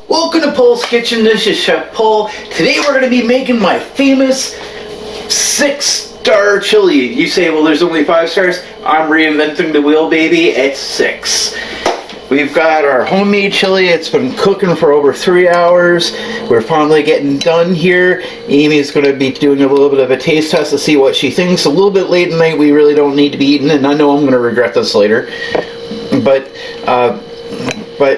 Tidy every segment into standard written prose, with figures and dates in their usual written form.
Welcome to Paul's Kitchen. This is Chef Paul. Today we're going to be making my famous 6-star chili. You say, well, there's only 5 stars. I'm reinventing the wheel, baby. It's 6. We've got our homemade chili. It's been cooking for over 3 hours. We're finally getting done here. Amy's going to be doing a little bit of a taste test to see what she thinks. A little bit late at night. We really don't need to be eating, and I know I'm going to regret this later. But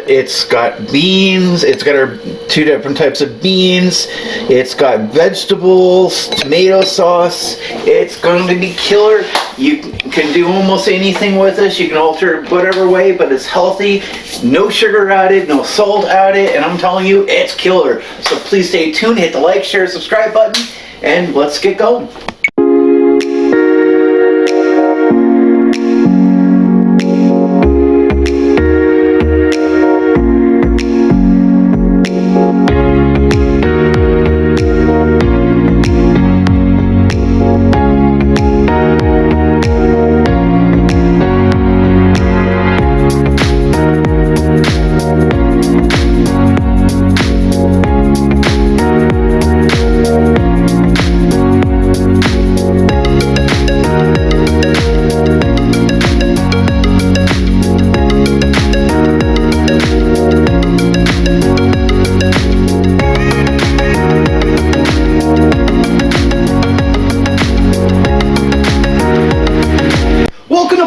it's got beans, it's got our 2 different types of beans, it's got vegetables, tomato sauce. It's going to be killer. You can do almost anything with this. You can alter it whatever way, but it's healthy. No sugar added, no salt added, and I'm telling you, it's killer. So please stay tuned, hit the like, share, subscribe button, and let's get going.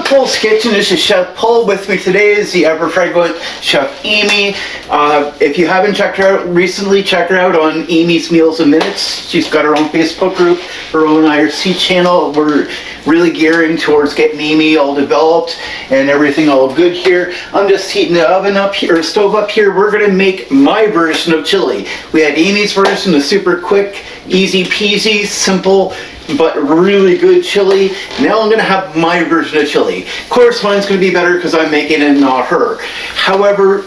Paul's Kitchen. This is Chef Paul. With me today is the ever-pregnant Chef Amy. If you haven't checked her out recently, check her out on Amy's Meals and Minutes. She's got her own Facebook group, her own IRC channel. We're really gearing towards getting Amy all developed and everything all good here. I'm just heating the oven up here, or stove up here. We're going to make my version of chili. We had Amy's version, the super quick, easy peasy, simple, but really good chili. Now I'm going to have my version of chili. Of course, mine's going to be better because I'm making it and not her. However,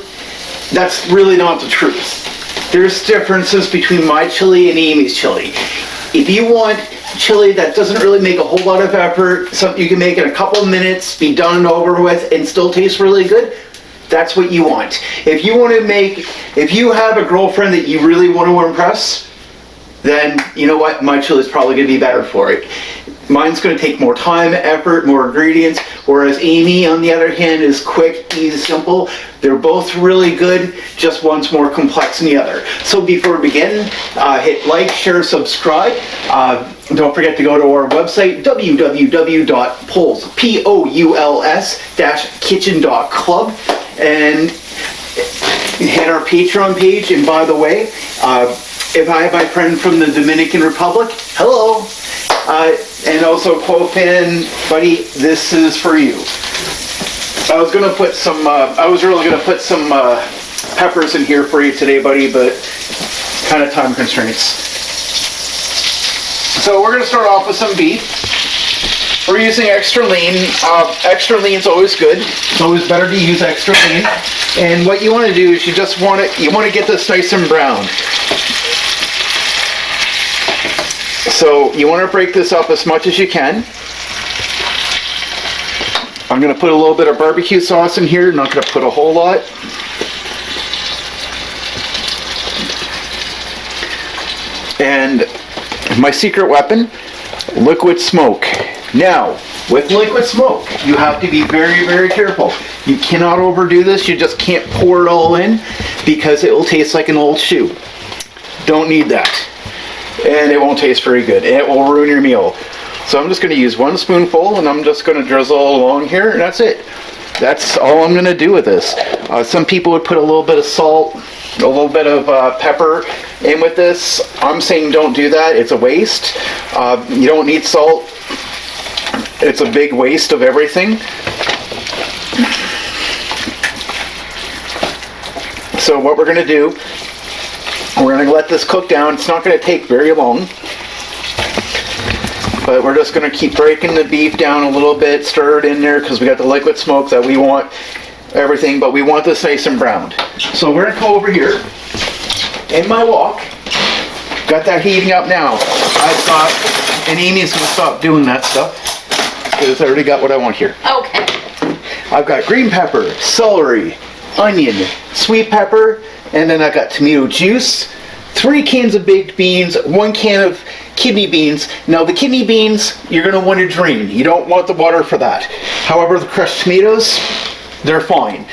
that's really not the truth. There's differences between my chili and Amy's chili. If you want chili that doesn't really make a whole lot of effort, something you can make in a couple of minutes, be done and over with, and still taste really good, that's what you want. If you have a girlfriend that you really want to impress, then you know what, my chili is probably going to be better for it. Mine's going to take more time, effort, more ingredients, whereas Amy, on the other hand, is quick, easy, simple. They're both really good, just one's more complex than the other. So before we begin, hit like, share, subscribe. Don't forget to go to our website, www.POULS-kitchen.club, and hit our Patreon page. And by the way, if I have my friend from the Dominican Republic, hello. And also, Quofan, buddy, this is for you. I was really gonna put some peppers in here for you today, buddy, but kind of time constraints. So we're gonna start off with some beef. We're using extra lean. Extra lean is always good. It's always better to use extra lean. And what you want to do is you want to get this nice and brown. So you want to break this up as much as you can. I'm going to put a little bit of barbecue sauce in here. Not going to put a whole lot. And my secret weapon, liquid smoke. Now, with liquid smoke, you have to be very, very careful. You cannot overdo this. You just can't pour it all in because it will taste like an old shoe. Don't need that. And it won't taste very good. It will ruin your meal. So I'm just going to use 1 spoonful, and I'm just going to drizzle along here, and that's it. That's all I'm going to do with this. Some people would put a little bit of salt, a little bit of pepper in with this. I'm saying don't do that. It's a waste. You don't need salt. It's a big waste of everything. So what we're going to do, we're going to let this cook down. It's not going to take very long. But we're just going to keep breaking the beef down a little bit, stir it in there because we got the liquid smoke that we want everything, but we want this nice and browned. So we're going to come over here in my wok. Got that heating up now. I've got, and Amy's going to stop doing that stuff because I already got what I want here. Okay. I've got green pepper, celery, onion, sweet pepper, And then I got tomato juice, 3 cans of baked beans, 1 can of kidney beans. Now the kidney beans, you're going to want to drain. You don't want the water for that. However, the crushed tomatoes, they're fine.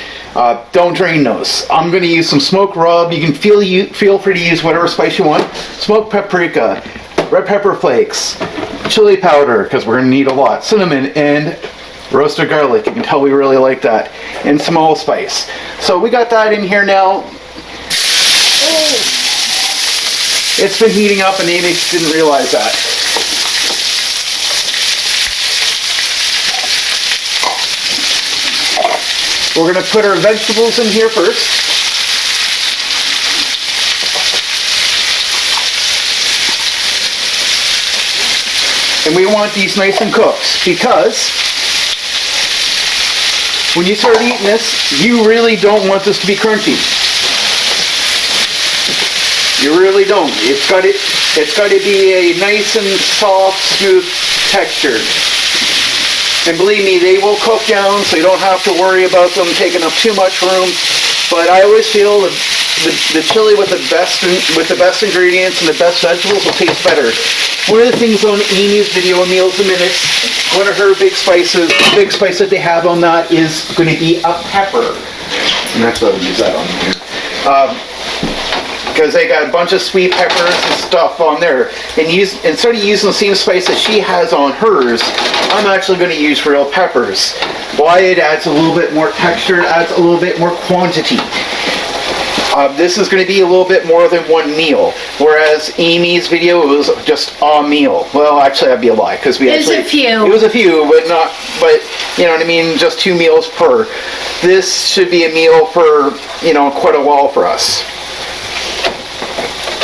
Don't drain those. I'm going to use some smoked rub. You can feel free to use whatever spice you want. Smoked paprika, red pepper flakes, chili powder, because we're going to need a lot, cinnamon, and roasted garlic. You can tell we really like that. And some allspice. So we got that in here now. It's been heating up and Amy didn't realize that. We're going to put our vegetables in here first. And we want these nice and cooked because when you start eating this, you really don't want this to be crunchy. You really don't. It's got to be a nice and soft, smooth texture. And believe me, they will cook down, so you don't have to worry about them taking up too much room. But I always feel the chili with the best ingredients and the best vegetables will taste better. One of the things on Amy's video, Meals and Minutes, one of her big spices, the big spice that they have on that is going to be a pepper. And actually, I'll use that on here. Because they got a bunch of sweet peppers and stuff on there. And instead of using the same spice that she has on hers, I'm actually going to use real peppers. Why? It adds a little bit more texture, it adds a little bit more quantity. This is going to be a little bit more than one meal, whereas Amy's video was just a meal. Well, actually, that'd be a lie because it was a few, but you know what I mean. Just 2 meals per. This should be a meal for quite a while for us.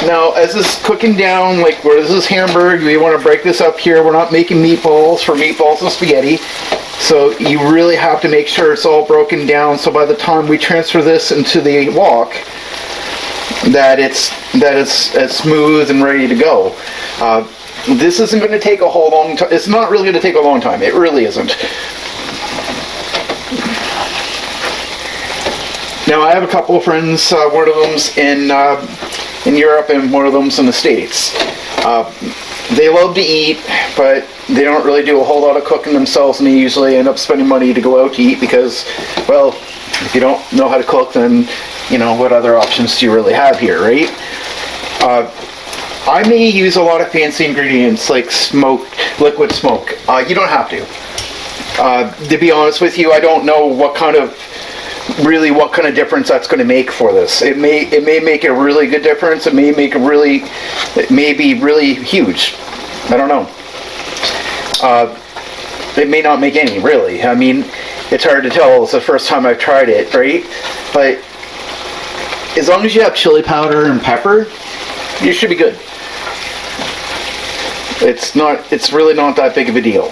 Now, as this is cooking down, like where this is hamburger, we want to break this up here. We're not making meatballs for meatballs and spaghetti. So you really have to make sure it's all broken down. So by the time we transfer this into the wok, that it's as smooth and ready to go. This isn't going to take a whole long time. It's not really going to take a long time. It really isn't. Now I have a couple of friends. One of them's in Europe and one of them's in the States. They love to eat, but they don't really do a whole lot of cooking themselves, and they usually end up spending money to go out to eat because, well, if you don't know how to cook, then, what other options do you really have here, right? I may use a lot of fancy ingredients like liquid smoke. You don't have to. To be honest with you, I don't know what kind of difference that's going to make for this. It may make a really good difference. It may be really huge. I don't know. It may not make any, really. I mean, it's hard to tell. It's the first time I've tried it, right? But as long as you have chili powder and pepper, you should be good. It's really not that big of a deal.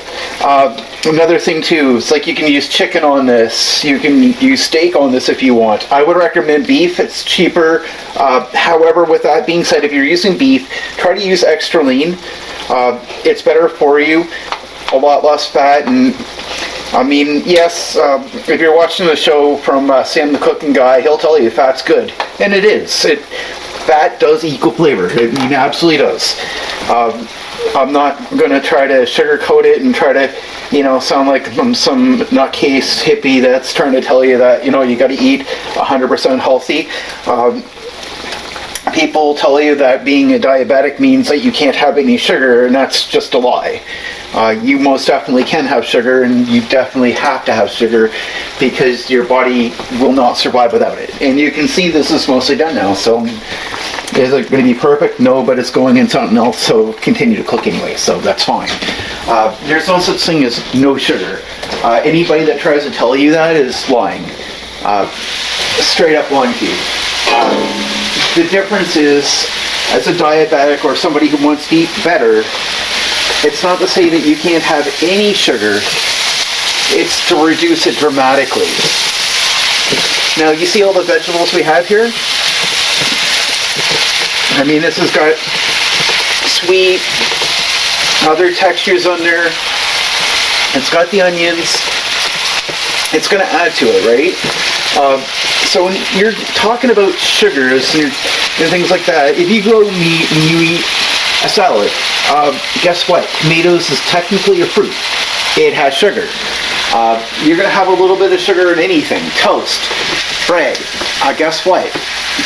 Another thing too, it's like you can use chicken on this, you can use steak on this if you want. I would recommend beef, it's cheaper. However, with that being said, if you're using beef, try to use extra lean. It's better for you, a lot less fat, and I mean, yes, if you're watching the show from Sam the Cooking Guy, he'll tell you fat's good, and it is. Fat does equal flavor, it absolutely does. I'm not going to try to sugarcoat it and try to, sound like I'm some nutcase hippie that's trying to tell you that, you got to eat 100% healthy. People tell you that being a diabetic means that you can't have any sugar, and that's just a lie. You most definitely can have sugar, and you definitely have to have sugar because your body will not survive without it. And you can see this is mostly done now, so is it going to be perfect? No, but it's going in something else, so continue to cook anyway, so that's fine. There's no such thing as no sugar. Anybody that tries to tell you that is lying. Straight up lying to you. The difference is, as a diabetic or somebody who wants to eat better, it's not to say that you can't have any sugar, it's to reduce it dramatically. Now, you see all the vegetables we have here? I mean, this has got sweet, other textures on there. It's got the onions. It's going to add to it, right? So when you're talking about sugars and things like that, if you grow meat and you eat a salad, guess what? Tomatoes is technically a fruit. It has sugar. You're going to have a little bit of sugar in anything. Toast, bread. Guess what?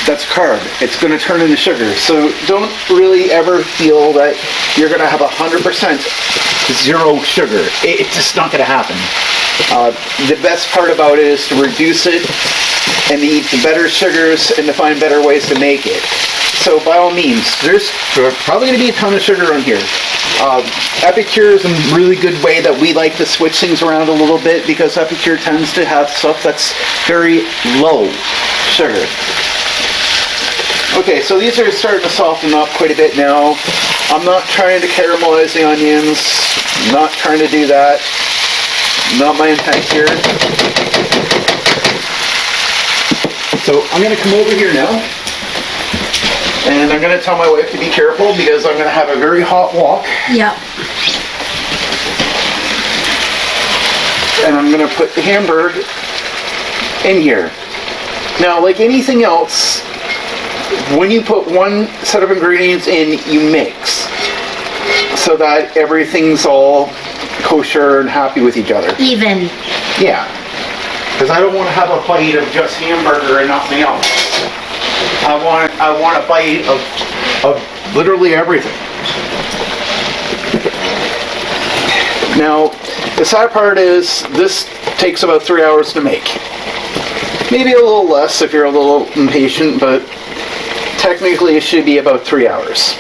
That's carb. It's going to turn into sugar. So don't really ever feel that you're going to have 100% zero sugar. It's just not going to happen. The best part about it is to reduce it and to eat the better sugars and to find better ways to make it. So by all means, there's probably going to be a ton of sugar on here. Epicure is a really good way that we like to switch things around a little bit, because Epicure tends to have stuff that's very low sugar. Okay, so these are starting to soften up quite a bit now. I'm not trying to caramelize the onions. I'm not trying to do that. Not my intent here. So I'm going to come over here now. And I'm going to tell my wife to be careful, because I'm going to have a very hot wok. Yeah. And I'm going to put the hamburger in here. Now, like anything else, when you put one set of ingredients in, you mix, so that everything's all kosher and happy with each other. Even. Yeah. Because I don't want to have a bite of just hamburger and nothing else. I want a bite of literally everything. Now, the sad part is this takes about 3 hours to make. Maybe a little less if you're a little impatient, but technically it should be about 3 hours.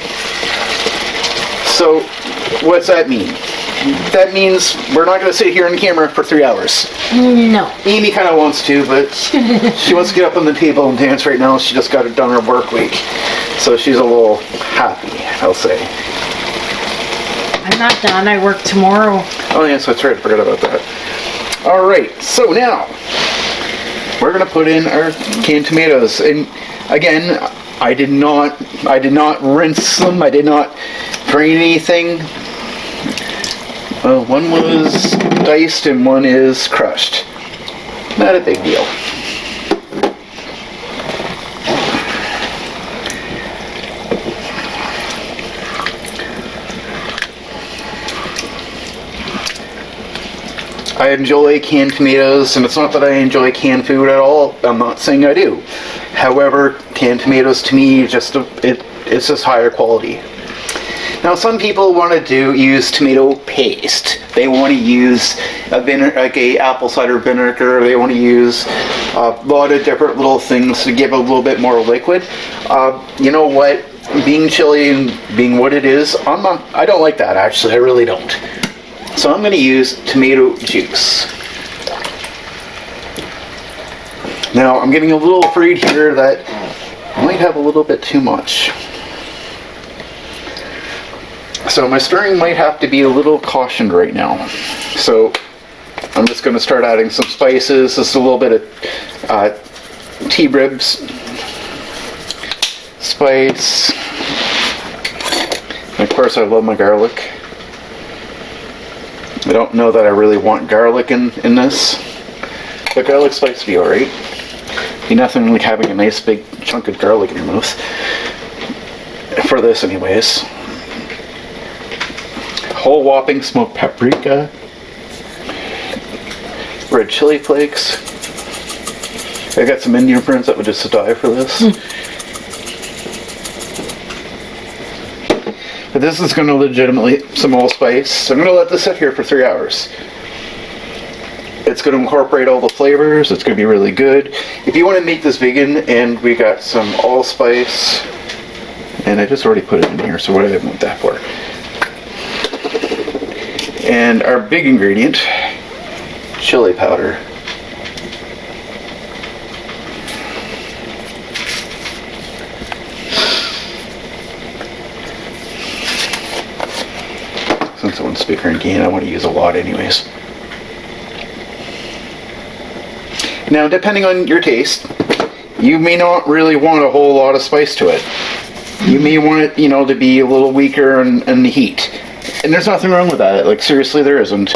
So, what's that mean? That means we're not going to sit here on camera for 3 hours. No. Amy kind of wants to, but she wants to get up on the table and dance right now. She just got it done her work week. So she's a little happy, I'll say. I'm not done. I work tomorrow. Oh yes, that's right. I forgot about that. Alright, so now we're going to put in our canned tomatoes. And again, I did not rinse them. I did not drain anything. Well, one was diced and one is crushed. Not a big deal. I enjoy canned tomatoes, and it's not that I enjoy canned food at all. I'm not saying I do. However, canned tomatoes to me it's just higher quality. Now, some people want to use tomato paste. They want to use a vinegar, like a apple cider vinegar. They want to use a lot of different little things to give a little bit more liquid. You know what? Being chili and being what it is, I don't like that, actually. I really don't. So I'm going to use tomato juice. Now, I'm getting a little afraid here that I might have a little bit too much. So my stirring might have to be a little cautioned right now. So I'm just going to start adding some spices. Just a little bit of tea ribs, spice, and of course I love my garlic. I don't know that I really want garlic in this, but garlic spice would be alright. Be nothing like having a nice big chunk of garlic in your mouth. For this anyways. Whole whopping smoked paprika, red chili flakes. I got some Indian friends that would just die for this. But this is going to legitimately some allspice. So I'm going to let this sit here for 3 hours. It's going to incorporate all the flavors. It's going to be really good. If you want to make this vegan, and we got some allspice, and I just already put it in here, so what do I want that for? And our big ingredient, chili powder. Since I want to speaker and can, I want to use a lot anyways. Now, depending on your taste, you may not really want a whole lot of spice to it. You may want it, to be a little weaker in the heat. And there's nothing wrong with that. Like, seriously, there isn't.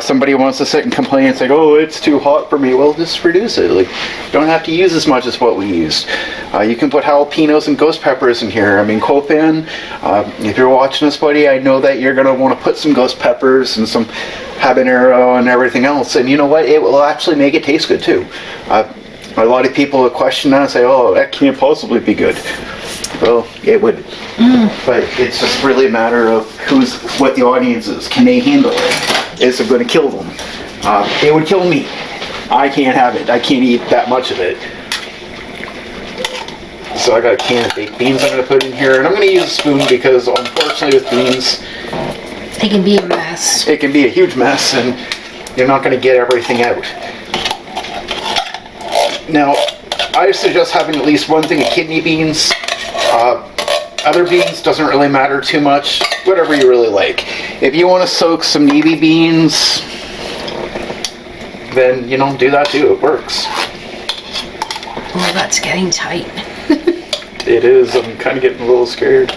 Somebody wants to sit and complain. It's like, oh, it's too hot for me. Well, just reduce it. Like, you don't have to use as much as what we used. You can put jalapenos and ghost peppers in here. I mean, Copan, if you're watching this, buddy, I know that you're going to want to put some ghost peppers and some habanero and everything else. And you know what? It will actually make it taste good, too. A lot of people question that and say, oh, that can't possibly be good. Well, it would. But it's just really a matter of what the audience is. Can they handle it? Is it going to kill them? It would kill me. I can't have it. I can't eat that much of it. So I got a can of baked beans I'm going to put in here. And I'm going to use a spoon because, unfortunately, with beans, It can be a mess. it can be a huge mess and you're not going to get everything out. Now, I suggest having at least one thing of kidney beans. Other beans doesn't really matter too much. Whatever you really like. If you want to soak some navy beans, then, you know, do that too. It works. Oh, that's getting tight. It is. I'm kind of getting a little scared.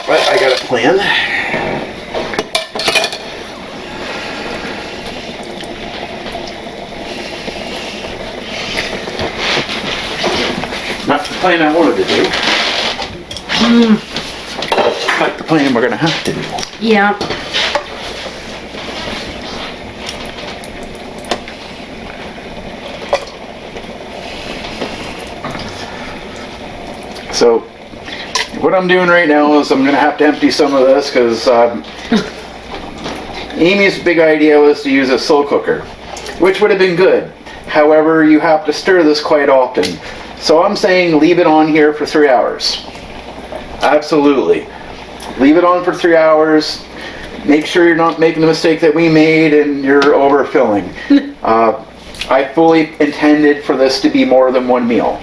But I got a plan. Not the plan I wanted to do. But the plan we're going to have to do. Yeah. So, what I'm doing right now is I'm going to have to empty some of this because Amy's big idea was to use a slow cooker, which would have been good. However, you have to stir this quite often. So I'm saying leave it on here for 3 hours. Absolutely. Leave it on for 3 hours. Make sure you're not making the mistake that we made and you're overfilling. I fully intended for this to be more than one meal.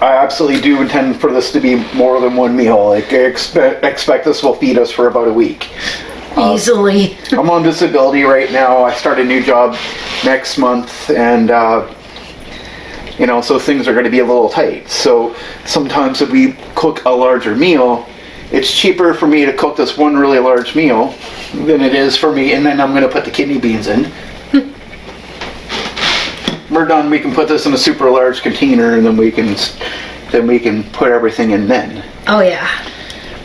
I absolutely do intend for this to be more than one meal. Like, I expect this will feed us for about a week. Easily. I'm on disability right now. I start a new job next month, and you know, so things are going to be a little tight. So sometimes if we cook a larger meal, it's cheaper for me to cook this one really large meal than it is for me, and then I'm going to put the kidney beans in. We're done. We can put this in a super large container, and then we can put everything in then. Oh, yeah.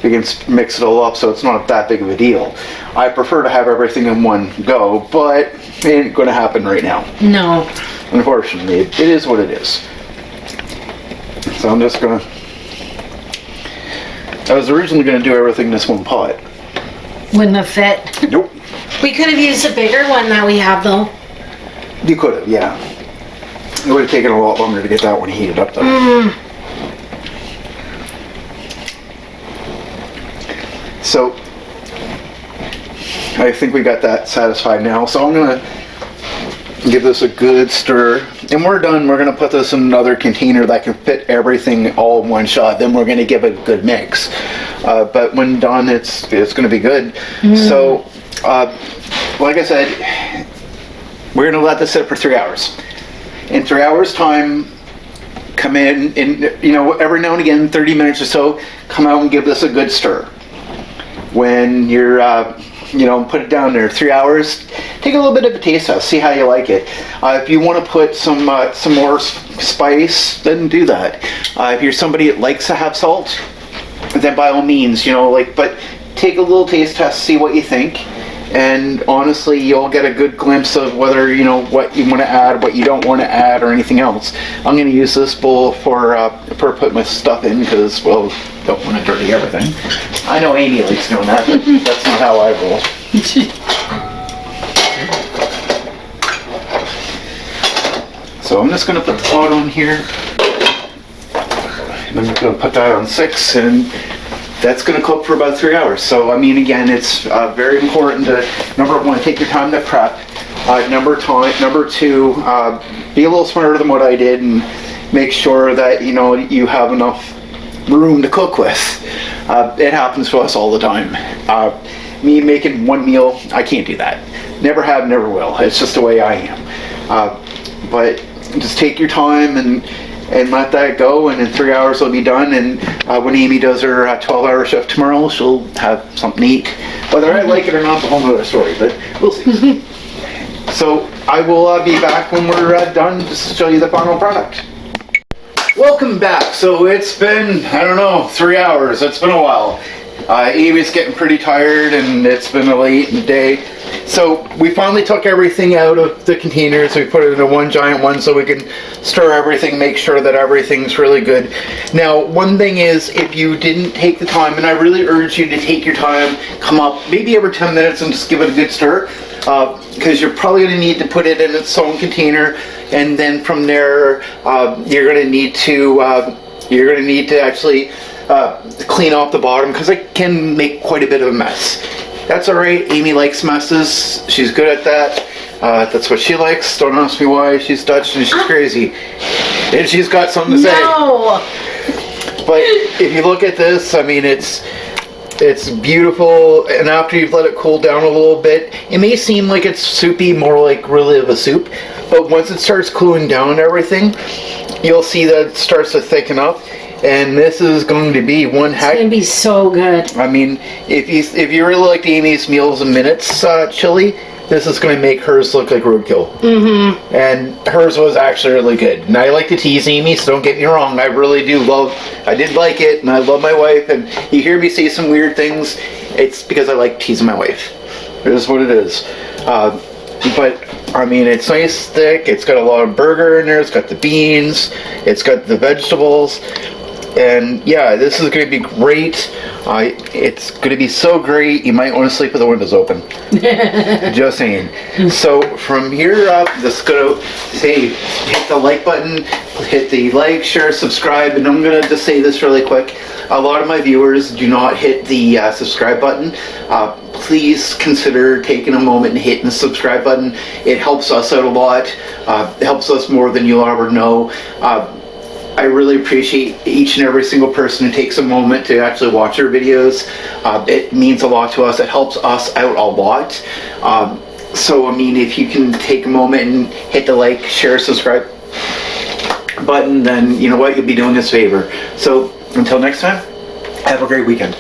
We can mix it all up so it's not that big of a deal. I prefer to have everything in one go, but it ain't going to happen right now. No. Unfortunately, it is what it is. So I'm just going to... I was originally going to do everything in this one pot. Wouldn't have fit. Nope. We could have used a bigger one that we have, though. You could have, yeah. It would have taken a lot longer to get that one heated up, though. So, I think we got that satisfied now. So I'm going to give this a good stir. And we're done. We're going to put this in another container that can fit everything all in one shot. Then we're going to give it a good mix. But when done, it's going to be good. So, like I said, we're going to let this sit for 3 hours. In 3 hours time, come in and, you know, every now and again, 30 minutes or so, come out and give this a good stir. When you're, you know, put it down there 3 hours, take a little bit of a taste test, see how you like it. If you want to put some more spice, then do that. If you're somebody that likes to have salt, then by all means, you know, like, but take a little taste test, see what you think. And honestly, you'll get a good glimpse of whether, you know, what you want to add, what you don't want to add, or anything else. I'm going to use this bowl for putting my stuff in because, well, don't want to dirty everything. I know Amy likes doing that, but that's not how I roll. So I'm just going to put the pot on here. And I'm going to put that on 6, and that's going to cook for about 3 hours. So, I mean, again, it's very important to, number one, take your time to prep. Number two, be a little smarter than what I did and make sure that, you know, you have enough room to cook with. It happens to us all the time. Me making one meal, I can't do that. Never have, never will. It's just the way I am. But just take your time and let that go, and in 3 hours it'll be done. And when Amy does her 12-hour shift tomorrow, she'll have something to eat. Whether I like it or not, is a whole other story, but we'll see. So I will be back when we're done, just to show you the final product. Welcome back. So it's been, I don't know, 3 hours. It's been a while. Amy's getting pretty tired, and it's been a late in the day. So we finally took everything out of the containers. We put it into one giant one so we can stir everything, make sure that everything's really good. Now, one thing is, if you didn't take the time, and I really urge you to take your time, come up maybe every 10 minutes and just give it a good stir, because you're probably going to need to put it in its own container, and then from there you're going to need to actually clean off the bottom, because it can make quite a bit of a mess. That's alright. Amy likes messes. She's good at that. That's what she likes. Don't ask me why. She's Dutch and she's crazy. And she's got something to say. No! But if you look at this, I mean, it's beautiful, and after you've let it cool down a little bit, it may seem like it's soupy, more like really of a soup, but once it starts cooling down and everything, you'll see that it starts to thicken up. And this is going to be one heck. It's going to be so good. I mean, if you really liked Amy's Meals and Minutes chili, this is going to make hers look like roadkill. Mm-hmm. And hers was actually really good. And I like to tease Amy, so don't get me wrong. I really do I did like it, and I love my wife. And you hear me say some weird things, it's because I like teasing my wife. It is what it is. But I mean, it's nice, thick. It's got a lot of burger in there. It's got the beans. It's got the vegetables. And yeah, this is going to be great. It's going to be so great, you might want to sleep with the windows open. Just saying. So from here up, just going to say, hit the like button, hit the like, share, subscribe, and I'm going to just say this really quick. A lot of my viewers do not hit the subscribe button. Please consider taking a moment and hitting the subscribe button. It helps us out a lot. It helps us more than you'll ever know. I really appreciate each and every single person who takes a moment to actually watch our videos. It means a lot to us. It helps us out a lot. So, I mean, if you can take a moment and hit the like, share, subscribe button, then you know what? You'll be doing us a favor. So, until next time, have a great weekend.